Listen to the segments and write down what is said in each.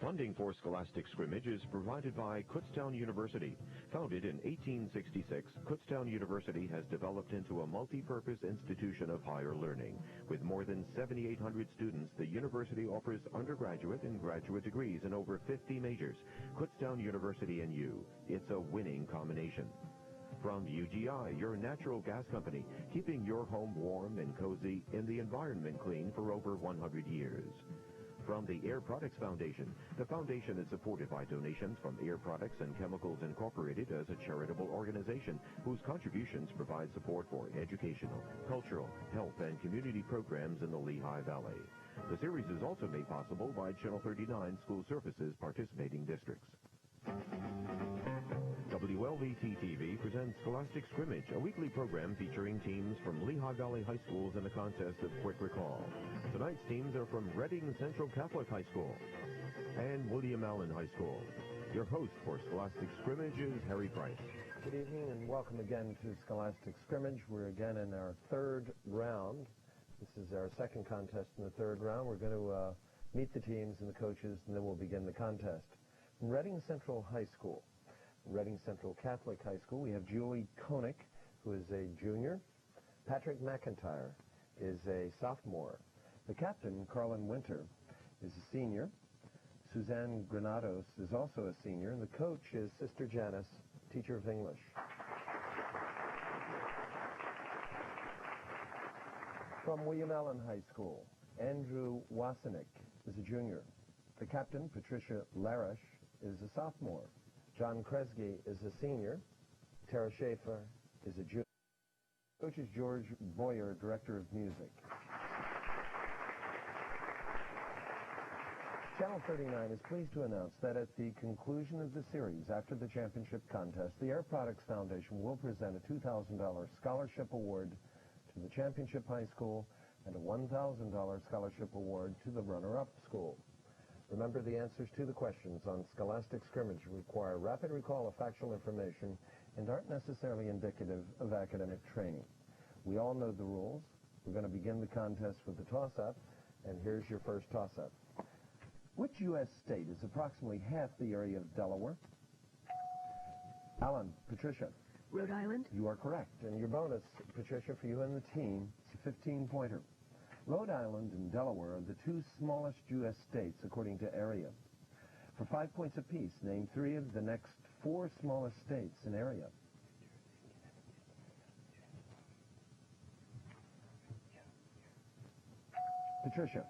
Funding for Scholastic Scrimmage is provided by Kutztown University. Founded in 1866, Kutztown University has developed into a multi-purpose institution of higher learning. With more than 7,800 students, the university offers undergraduate and graduate degrees in over 50 majors. Kutztown University and you. It's a winning combination. From UGI, your natural gas company, keeping your home warm and cozy and the environment clean for over 100 years. From the Air Products Foundation, the foundation is supported by donations from Air Products and Chemicals Incorporated as a charitable organization whose contributions provide support for educational, cultural, health, and community programs in the Lehigh Valley. The series is also made possible by Channel 39 School Services participating districts. WLVT-TV presents Scholastic Scrimmage, a weekly program featuring teams from Lehigh Valley High Schools in a contest of quick recall. Tonight's teams are from Reading Central Catholic High School and William Allen High School. Your host for Scholastic Scrimmage is Harry Price. Good evening and welcome again to Scholastic Scrimmage. We're again in our third round. This is our second contest in the third round. We're going to meet the teams and the coaches, and then we'll begin the contest. From Reading Central High School, Reading Central Catholic High School, we have Julie Koenig, who is a junior. Patrick McIntyre is a sophomore. The captain, Carlin Winter, is a senior. Suzanne Granados is also a senior. And the coach is Sister Janice, teacher of English. From William Allen High School, Andrew Wasenick is a junior. The captain, Patricia Larish, is a sophomore. John Kresge is a senior. Tara Schaefer is a junior. Coach is George Boyer, director of music. Channel 39 is pleased to announce that at the conclusion of the series, after the championship contest, the Air Products Foundation will present a $2,000 scholarship award to the championship high school and a $1,000 scholarship award to the runner-up school. Remember, the answers to the questions on Scholastic Scrimmage require rapid recall of factual information and aren't necessarily indicative of academic training. We all know the rules. We're going to begin the contest with the toss-up, and here's your first toss-up. Which U.S. state is approximately half the area of Delaware? Alan, Patricia. Rhode Island. You are correct. And your bonus, Patricia, for you and the team, is a 15-pointer. Rhode Island and Delaware are the two smallest U.S. states according to area. For 5 points apiece, name three of the next four smallest states in area. Patricia.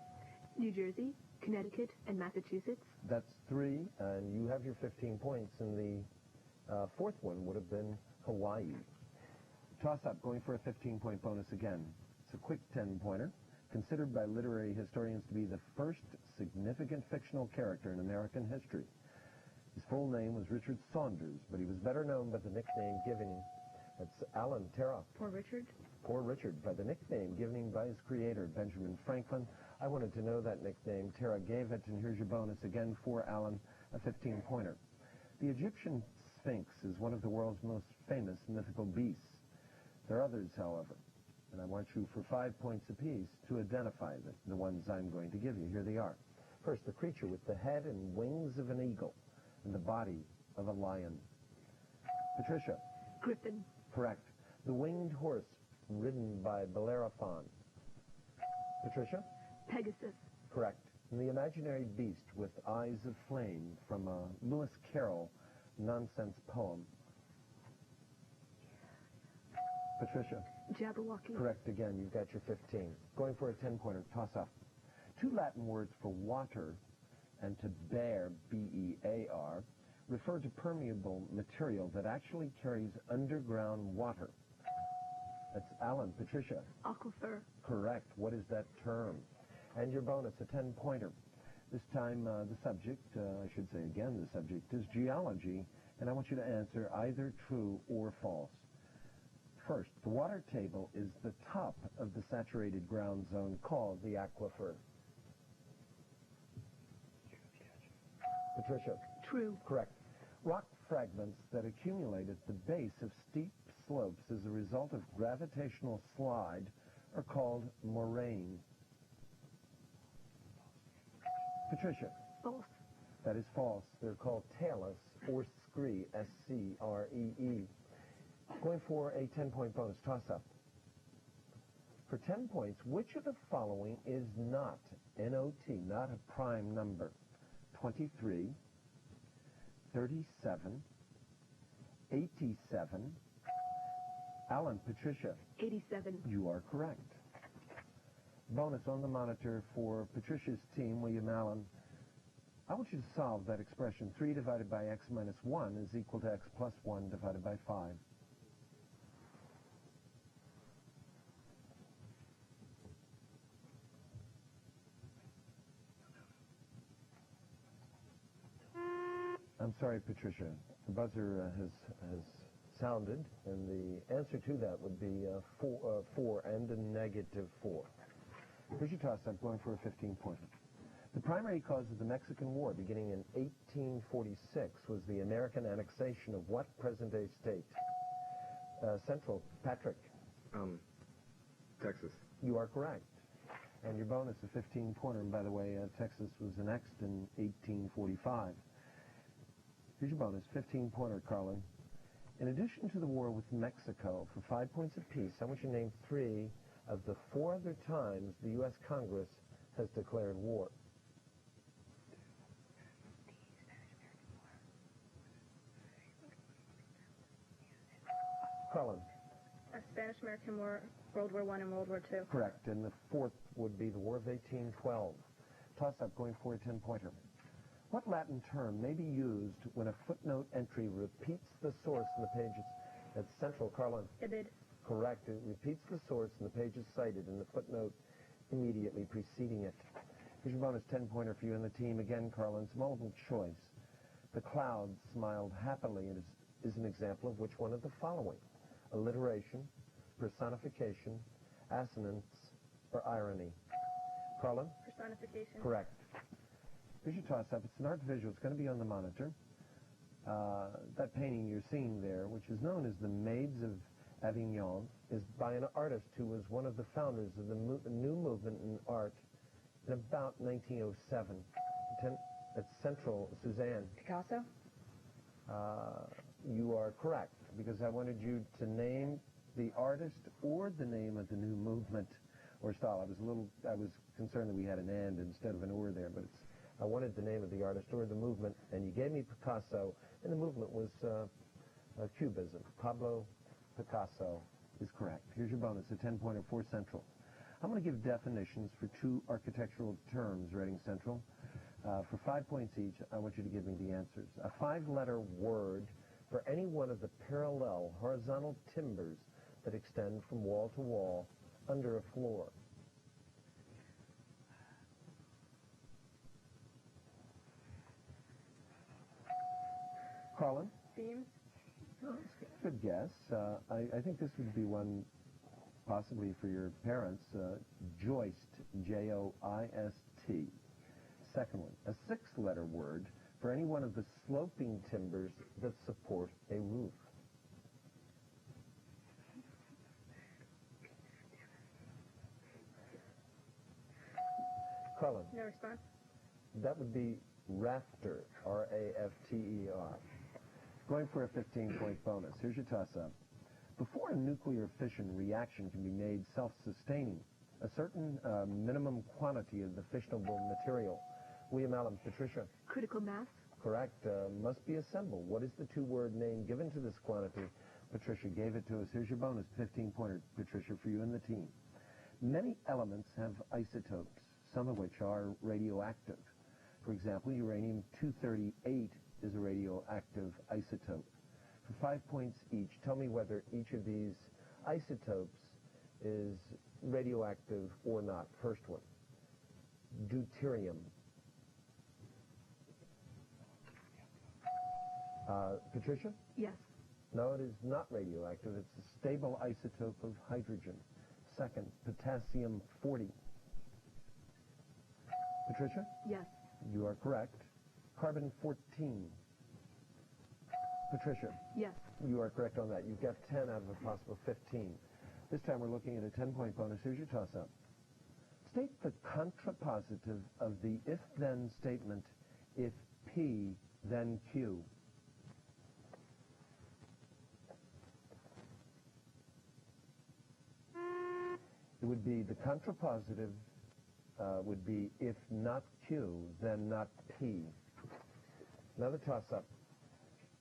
New Jersey, Connecticut, and Massachusetts. That's three, and you have your 15 points, and the fourth one would have been Hawaii. Toss-up, going for a 15-point bonus again. It's a quick 10-pointer. Considered by literary historians to be the first significant fictional character in American history. His full name was Richard Saunders, but he was better known by the nickname given, that's Alan, Tara. Poor Richard. Poor Richard, by the nickname given by his creator, Benjamin Franklin. I wanted to know that nickname. Tara gave it, and here's your bonus again for Alan, a 15-pointer. The Egyptian Sphinx is one of the world's most famous mythical beasts. There are others, however. And I want you, for 5 points apiece, to identify the ones I'm going to give you. Here they are. First, the creature with the head and wings of an eagle and the body of a lion. Patricia. Griffin. Correct. The winged horse ridden by Bellerophon. Patricia. Pegasus. Correct. And the imaginary beast with eyes of flame from a Lewis Carroll nonsense poem. Patricia. Jabberwocky. Correct again. You've got your 15. Going for a 10-pointer. Toss-up. Two Latin words for water and to bear, B-E-A-R, refer to permeable material that actually carries underground water. That's Alan. Patricia. Aquifer. Correct. What is that term? And your bonus, a 10-pointer. This time, the subject, I should say again, the subject is geology, and I want you to answer either true or false. First, the water table is the top of the saturated ground zone called the aquifer. Patricia. True. Correct. Rock fragments that accumulate at the base of steep slopes as a result of gravitational slide are called moraines. Patricia. False. That is false. They're called tailless or scree, S-C-R-E-E. Going for a 10-point bonus toss-up. For 10 points, which of the following is not, N-O-T, not a prime number? 23, 37, 87. Alan, Patricia. 87. You are correct. Bonus on the monitor for Patricia's team, William Allen. I want you to solve that expression. 3 divided by x minus 1 is equal to x plus 1 divided by 5. I'm sorry, Patricia. The buzzer has sounded, and the answer to that would be 4 and a -4. Here's your toss-up, going for a 15-pointer. The primary cause of the Mexican War, beginning in 1846, was the American annexation of what present-day state? Central, Patrick. Texas. You are correct. And your bonus, a 15-pointer. And by the way, Texas was annexed in 1845. Here's your bonus, 15-pointer, Carlin. In addition to the war with Mexico, for 5 points apiece, I want you to name 3 of the 4 other times the U.S. Congress has declared war. Carlin. Spanish-American War, World War I, and World War II. Correct. And the 4th would be the War of 1812. Toss-up, going for a 10-pointer. What Latin term may be used when a footnote entry repeats the source in the pages? That's central, Carlin. Ibid. Correct. It repeats the source in the pages cited in the footnote immediately preceding it. Here's your bonus 10-pointer for you and the team. Again, Carlin, it's multiple choice. The clouds smiled happily is an example of which one of the following? Alliteration, personification, assonance, or irony? Carlin? Personification. Correct. Here's your toss-up. It's an art visual. It's going to be on the monitor. That painting you're seeing there, which is known as the Maids of Avignon, is by an artist who was one of the founders of the new movement in art in about 1907. At Central, Suzanne. Picasso. You are correct, because I wanted you to name the artist or the name of the new movement or style. I was concerned that we had an and instead of an or there, but I wanted the name of the artist or the movement, and you gave me Picasso, and the movement was Cubism. Pablo Picasso is correct. Here's your bonus, a 10-pointer for Central. I'm going to give definitions for 2 architectural terms, Reading Central. For 5 points each, I want you to give me the answers. A 5-letter word for any one of the parallel horizontal timbers that extend from wall to wall under a floor. Carlin? Beams. Good guess. I think this would be one possibly for your parents. Joist, J-O-I-S-T. Second one, a 6-letter word for any one of the sloping timbers that support a roof. Carlin. No response. That would be rafter, R-A-F-T-E-R. Going for a 15-point bonus. Here's your toss-up. Before a nuclear fission reaction can be made self-sustaining, a certain minimum quantity of the fissionable material. William Allen, Patricia. Critical mass. Correct. Must be assembled. What is the 2-word name given to this quantity? Patricia gave it to us. Here's your bonus, 15-pointer, Patricia, for you and the team. Many elements have isotopes, some of which are radioactive. For example, uranium-238 is a radioactive isotope. For 5 points each, tell me whether each of these isotopes is radioactive or not. First one, deuterium. Patricia? Yes. No, it is not radioactive. It's a stable isotope of hydrogen. Second, potassium-40. Patricia? Yes. You are correct. Carbon-14. Patricia? Yes. You are correct on that. You've got 10 out of a possible 15. This time we're looking at a 10-point bonus. Here's your toss-up. State the contrapositive of the if-then statement, if P, then Q? It would be the contrapositive would be if not Q, then not P. Another toss-up.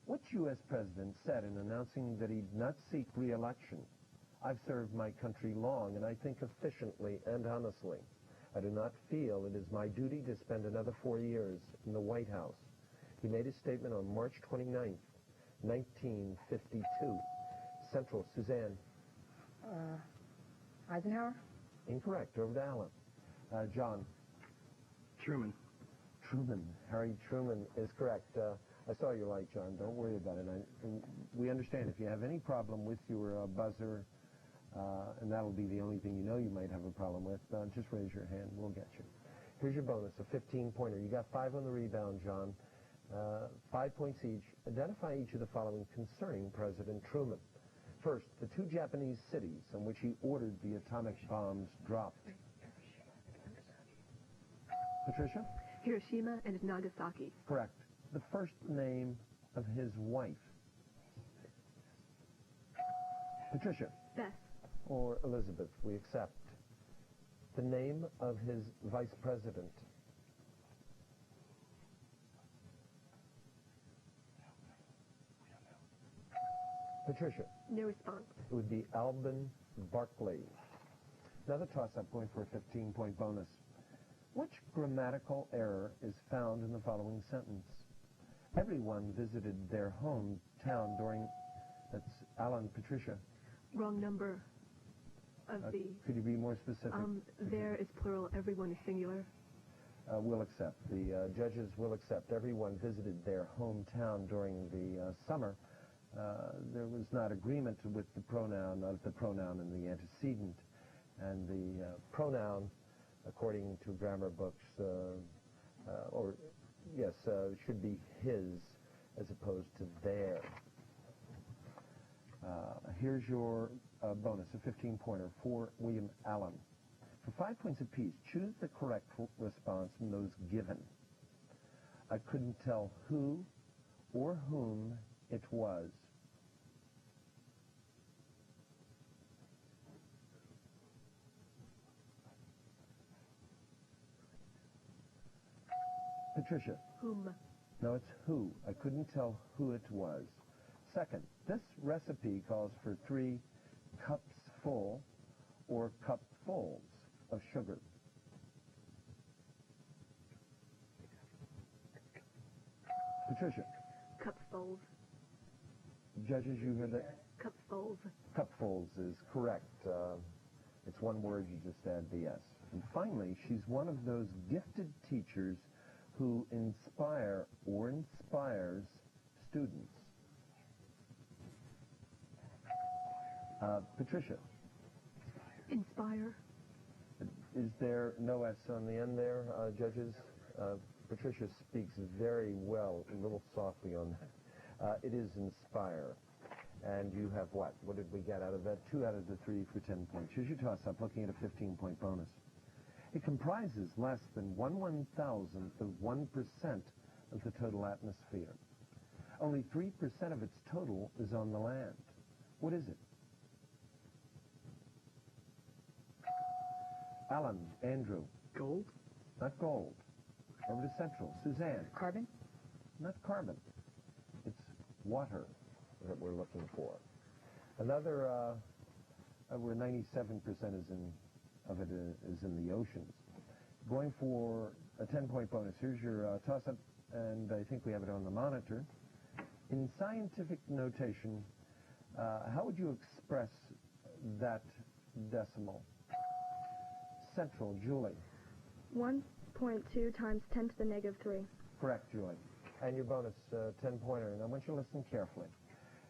Which U.S. president said in announcing that he'd not seek re-election, "I've served my country long, and I think efficiently and honestly. I do not feel it is my duty to spend another 4 years in the White House." He made his statement on March 29th, 1952. Central, Suzanne. Eisenhower? Incorrect. Over to Alan. John. Truman. Truman. Harry Truman is correct. I saw your light, John. Don't worry about it. We understand if you have any problem with your buzzer, and that'll be the only thing you know you might have a problem with, just raise your hand. We'll get you. Here's your bonus, a 15-pointer. You got 5 on the rebound, John. 5 points each. Identify each of the following concerning President Truman. First, the 2 Japanese cities on which he ordered the atomic bombs dropped. Patricia? Hiroshima and Nagasaki. Correct. The first name of his wife. Patricia? Beth. Or Elizabeth, we accept. The name of his vice president. Patricia? No response. It would be Alban Barkley. Another toss-up going for a 15-point bonus. Which grammatical error is found in the following sentence? Everyone visited their hometown during... That's Alan. Patricia? Wrong number of the... Could you be more specific? There is plural. Everyone is singular. We'll accept. The judges will accept. Everyone visited their hometown during the summer. There was not agreement with the pronoun and the antecedent. And the pronoun, according to grammar books, should be his as opposed to their. Here's your bonus, a 15-pointer for William Allen. For 5 points apiece, choose the correct response from those given. I couldn't tell who or whom it was. Patricia? Whom? No, it's who. I couldn't tell who it was. Second, this recipe calls for 3 cups full or cupfuls of sugar. Patricia? Cupfuls. Judges, you heard that? Cupfuls. Cupfuls is correct. It's one word, you just add the S. And finally, she's one of those gifted teachers who inspire or inspires students. Patricia? Inspire. Is there no S on the end there, judges? Patricia speaks very well, a little softly on that. It is inspire. And you have what? What did we get out of that? 2 out of the 3 for 10 points. Here's your toss-up, looking at a 15-point bonus. It comprises less than 1/1000th of 1% of the total atmosphere. Only 3% of its total is on the land. What is it? Alan, Andrew. Gold? Not gold. Over to Central. Suzanne. Carbon? Not carbon. It's water that we're looking for. Another, where 97% of it is in the oceans. Going for a 10-point bonus. Here's your toss-up, and I think we have it on the monitor. In scientific notation, how would you express that decimal? Central, Julie. 1.2 times 10 to the negative 3. Correct, Julie. And your bonus 10-pointer, and I want you to listen carefully.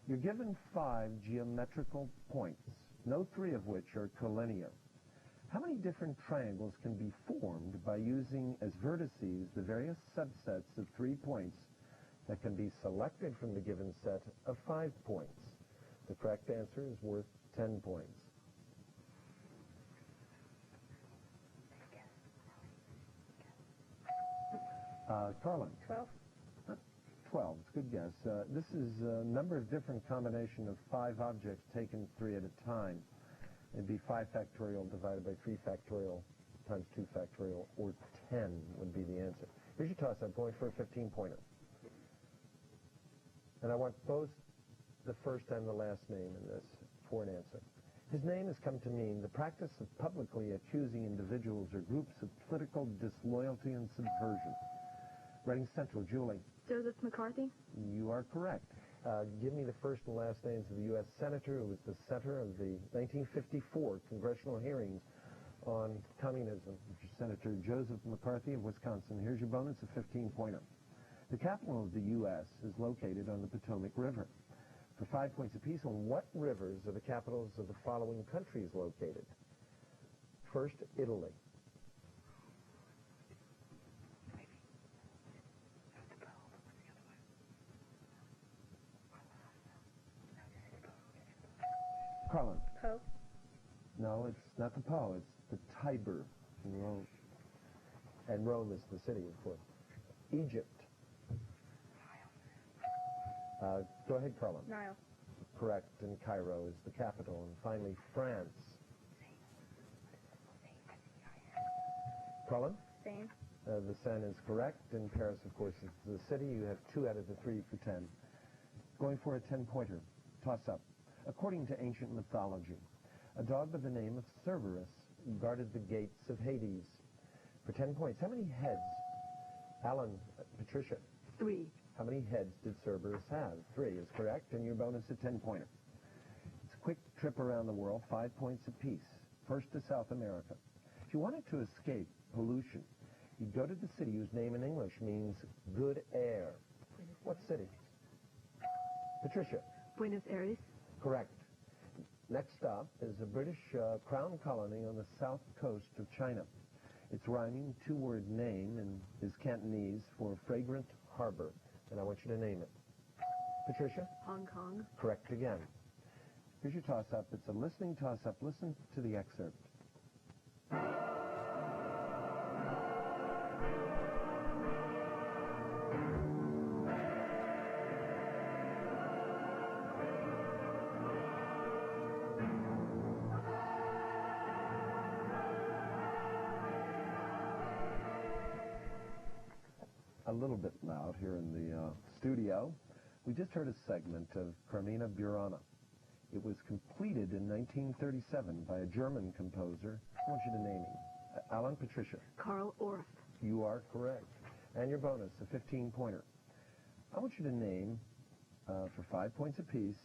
You're given 5 geometrical points, no 3 of which are collinear. How many different triangles can be formed by using as vertices the various subsets of 3 points that can be selected from the given set of 5 points? The correct answer is worth 10 points. Carlin. 12. 12. It's a good guess. This is a number of different combination of 5 objects taken 3 at a time. It'd be 5 factorial divided by 3 factorial times 2 factorial, or 10 would be the answer. Here's your toss-up, going for a 15-pointer. And I want both the first and the last name in this for an answer. His name has come to mean the practice of publicly accusing individuals or groups of political disloyalty and subversion. Reading Central, Julie. Joseph McCarthy. You are correct. Give me the first and last names of the U.S. Senator who was the center of the 1954 congressional hearings on communism. Senator Joseph McCarthy of Wisconsin. Here's your bonus, a 15-pointer. The capital of the U.S. is located on the Potomac River. For 5 points apiece, on what rivers are the capitals of the following countries located? First, Italy. Carlin. Po. No, it's not the Po. It's the Tiber in Rome. And Rome is the city, of course. Egypt. Go ahead, Carlin. Nile. Correct, and Cairo is the capital. And finally, France. Carlin? Spain. The Seine is correct, and Paris, of course, is the city. You have 2 out of the 3 for 10. Going for a 10-pointer. Toss-up. According to ancient mythology, a dog by the name of Cerberus guarded the gates of Hades. For 10 points, how many heads? Alan, Patricia. 3. How many heads did Cerberus have? 3 is correct, and your bonus a 10-pointer. It's a quick trip around the world, 5 points apiece. First to South America. If you wanted to escape pollution, you'd go to the city whose name in English means good air. What city? Patricia. Buenos Aires. Correct. Next stop is a British crown colony on the south coast of China. Its rhyming 2-word name is Cantonese for fragrant harbor, and I want you to name it. Patricia? Hong Kong. Correct again. Here's your toss-up. It's a listening toss-up. Listen to the excerpt. A little bit loud here in the studio. We just heard a segment of Carmina Burana. It was completed in 1937 by a German composer. I want you to name him. Alan, Patricia. Karl Orff. You are correct. And your bonus, a 15-pointer. I want you to name, for 5 points apiece,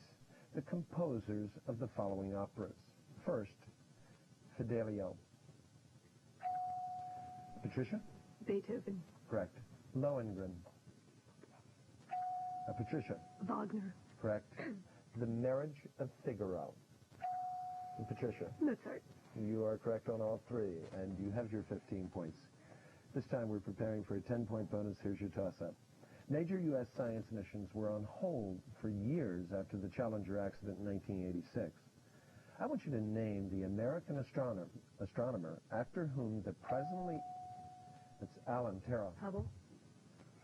the composers of the following operas. First, Fidelio. Patricia? Beethoven. Correct. Lohengrin. Patricia. Wagner. Correct. The Marriage of Figaro. And Patricia. Mozart. You are correct on all 3, and you have your 15 points. This time we're preparing for a 10-point bonus. Here's your toss-up. Major U.S. science missions were on hold for years after the Challenger accident in 1986. I want you to name the American astronomer after whom the presently... It's Alan, Tara. Hubble.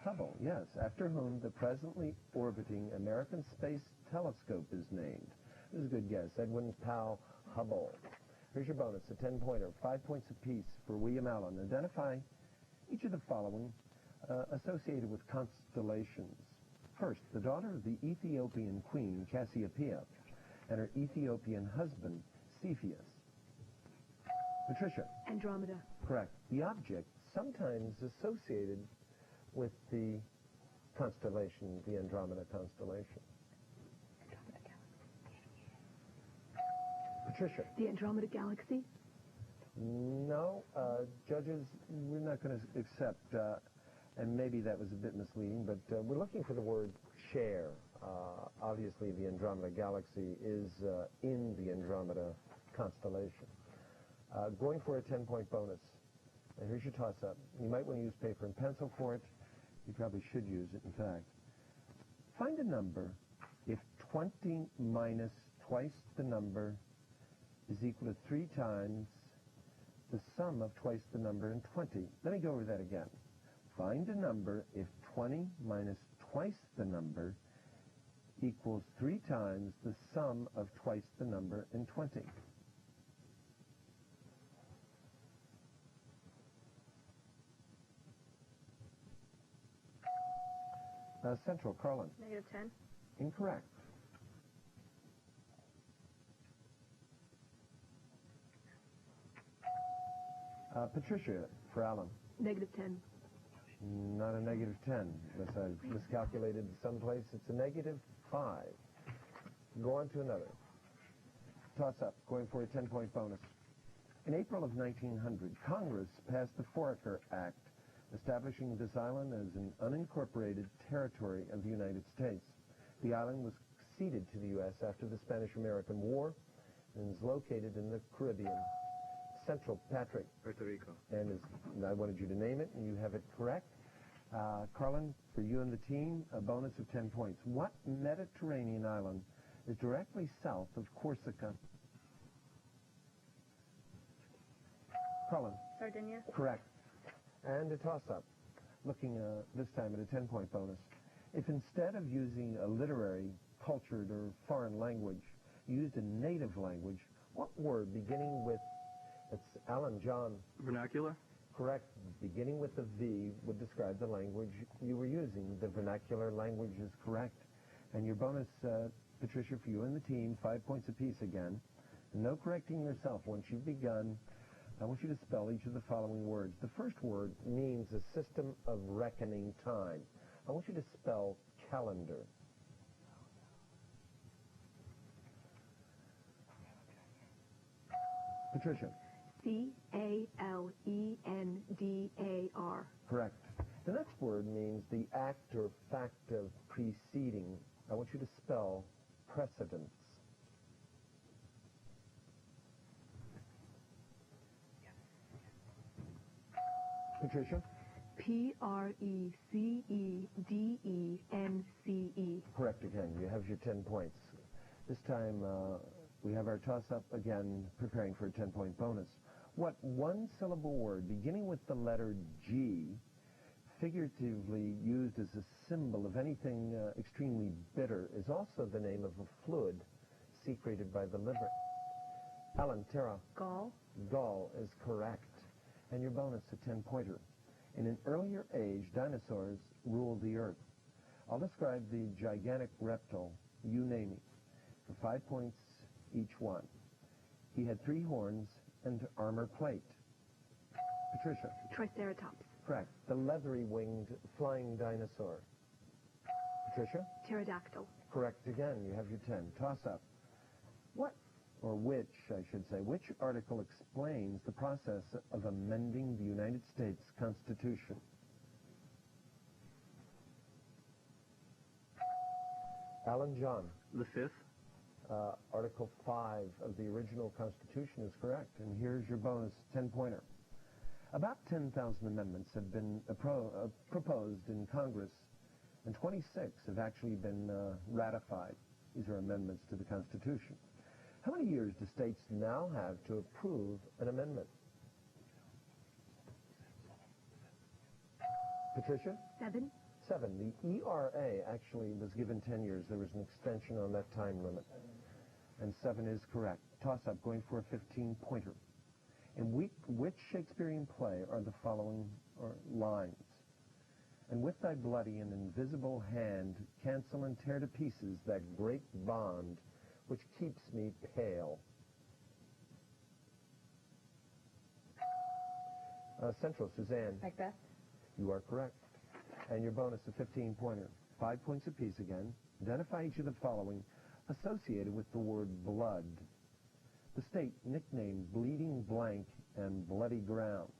Hubble, yes, after whom the presently orbiting American Space Telescope is named. This is a good guess. Edwin Powell Hubble. Here's your bonus, a 10-pointer, 5 points apiece for William Allen. Identify each of the following associated with constellations. First, the daughter of the Ethiopian queen, Cassiopeia, and her Ethiopian husband, Cepheus. Patricia. Andromeda. Correct. The object sometimes associated with the constellation, the Andromeda constellation. Patricia. The Andromeda Galaxy. No, judges, we're not going to accept, and maybe that was a bit misleading, but we're looking for the word share. Obviously, the Andromeda Galaxy is in the Andromeda constellation. Going for a 10-point bonus. And here's your toss-up. You might want to use paper and pencil for it. You probably should use it, in fact. Find a number if 20 minus twice the number is equal to 3 times the sum of twice the number and 20. Let me go over that again. Find a number if 20 minus twice the number equals 3 times the sum of twice the number in 20. Central, Carlin. -10. Incorrect. Patricia, for Alan. -10. Not a -10. Unless I miscalculated someplace. It's a -5. Go on to another. Toss up, going for a 10-point bonus. In April of 1900, Congress passed the Foraker Act, establishing this island as an unincorporated territory of the United States. The island was ceded to the U.S. after the Spanish-American War and is located in the Caribbean. Central, Patrick. Puerto Rico. And I wanted you to name it, and you have it correct. Carlin, for you and the team, a bonus of 10 points. What Mediterranean island is directly south of Corsica? Carlin. Sardinia. Correct. And a toss-up, looking this time at a 10-point bonus. If instead of using a literary, cultured, or foreign language, you used a native language, what word beginning with, it's Alan, John. Vernacular? Correct. Beginning with the V would describe the language you were using. The vernacular language is correct. And your bonus, Patricia, for you and the team, 5 points apiece again. And no correcting yourself. Once you've begun, I want you to spell each of the following words. The first word means a system of reckoning time. I want you to spell calendar. Patricia. C-A-L-E-N-D-A-R. Correct. The next word means the act or fact of preceding. I want you to spell precedence. Patricia? P-R-E-C-E-D-E-N-C-E. Correct again. You have your 10 points. This time we have our toss-up again, preparing for a 10-point bonus. What one-syllable word beginning with the letter G, figuratively used as a symbol of anything extremely bitter, is also the name of a fluid secreted by the liver? Alan, Tara. Gall. Gall is correct. And your bonus, a 10-pointer. In an earlier age, dinosaurs ruled the earth. I'll describe the gigantic reptile, you name it, for 5 points each one. He had 3 horns and armor plate. Patricia. Triceratops. Correct. The leathery-winged flying dinosaur. Patricia. Pterodactyl. Correct again. You have your 10. Toss up. What, or which, I should say, which article explains the process of amending the United States Constitution? Alan, John. The 5th. Article 5 of the original Constitution is correct. And here's your bonus 10-pointer. About 10,000 amendments have been proposed in Congress, and 26 have actually been ratified. These are amendments to the Constitution. How many years do states now have to approve an amendment? Patricia? 7. 7. The ERA actually was given 10 years. There was an extension on that time limit. And 7 is correct. Toss-up, going for a 15-pointer. In which Shakespearean play are the following lines? And with thy bloody and invisible hand, cancel and tear to pieces that great bond which keeps me pale. Central, Suzanne. Macbeth. You are correct. And your bonus, a 15-pointer. 5 points apiece again. Identify each of the following associated with the word blood. The state nicknamed Bleeding Blank and Bloody Ground.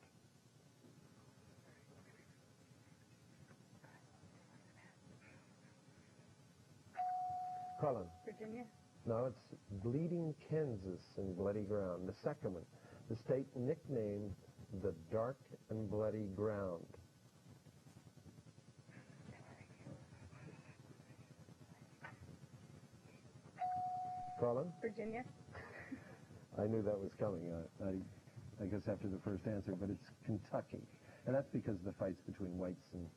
Colin. Virginia. No, it's Bleeding Kansas and Bloody Ground. The second one, the state nicknamed the Dark and Bloody Ground. Colin? Virginia. I knew that was coming. I guess after the first answer, but it's Kentucky. And that's because of the fights between whites and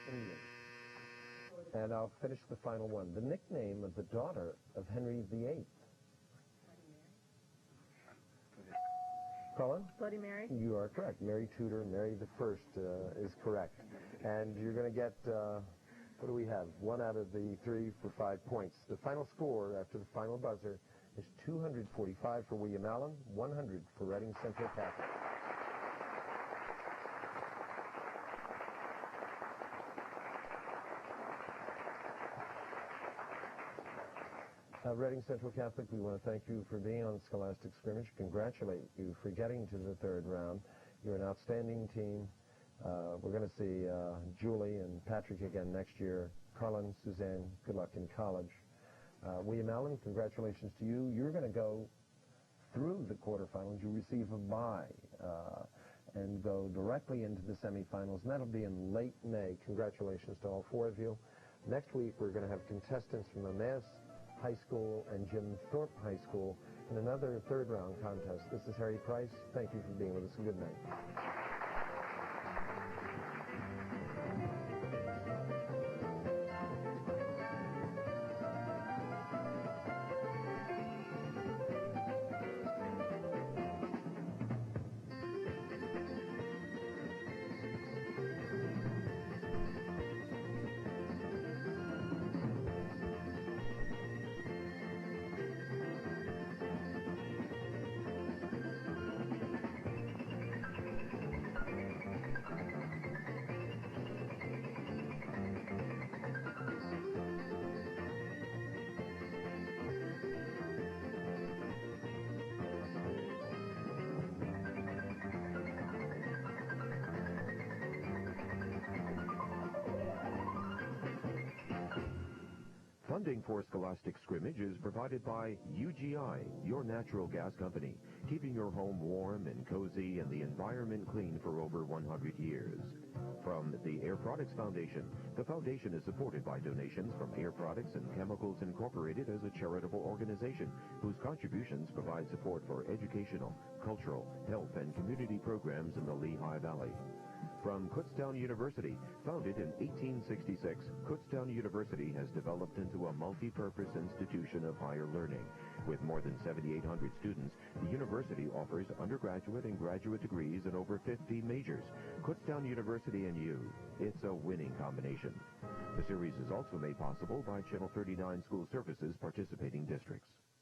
Indians. And I'll finish the final one. The nickname of the daughter of Henry VIII. Colin? Bloody Mary. You are correct. Mary Tudor, Mary the First is correct. And you're going to get, what do we have? 1 out of the 3 for 5 points. The final score after the final buzzer is 245 for William Allen, 100 for Reading Central Catholic. Reading Central Catholic, we want to thank you for being on Scholastic Scrimmage, congratulate you for getting to the 3rd round. You're an outstanding team. We're going to see Julie and Patrick again next year. Carlin, Suzanne, good luck in college. William Allen, congratulations to you. You're going to go through the quarterfinals. You receive a bye and go directly into the semifinals, and that'll be in late May. Congratulations to all 4 of you. Next week, we're going to have contestants from Emmaus High School and Jim Thorpe High School in another 3rd round contest. This is Harry Price. Thank you for being with us. Good night. Funding for Scholastic Scrimmage is provided by UGI, your natural gas company, keeping your home warm and cozy and the environment clean for over 100 years. From the Air Products Foundation, the foundation is supported by donations from Air Products and Chemicals Incorporated as a charitable organization whose contributions provide support for educational, cultural, health, and community programs in the Lehigh Valley. From Kutztown University, founded in 1866, Kutztown University has developed into a multi-purpose institution of higher learning. With more than 7,800 students, the university offers undergraduate and graduate degrees in over 50 majors. Kutztown University and you, it's a winning combination. The series is also made possible by Channel 39 School Services participating districts.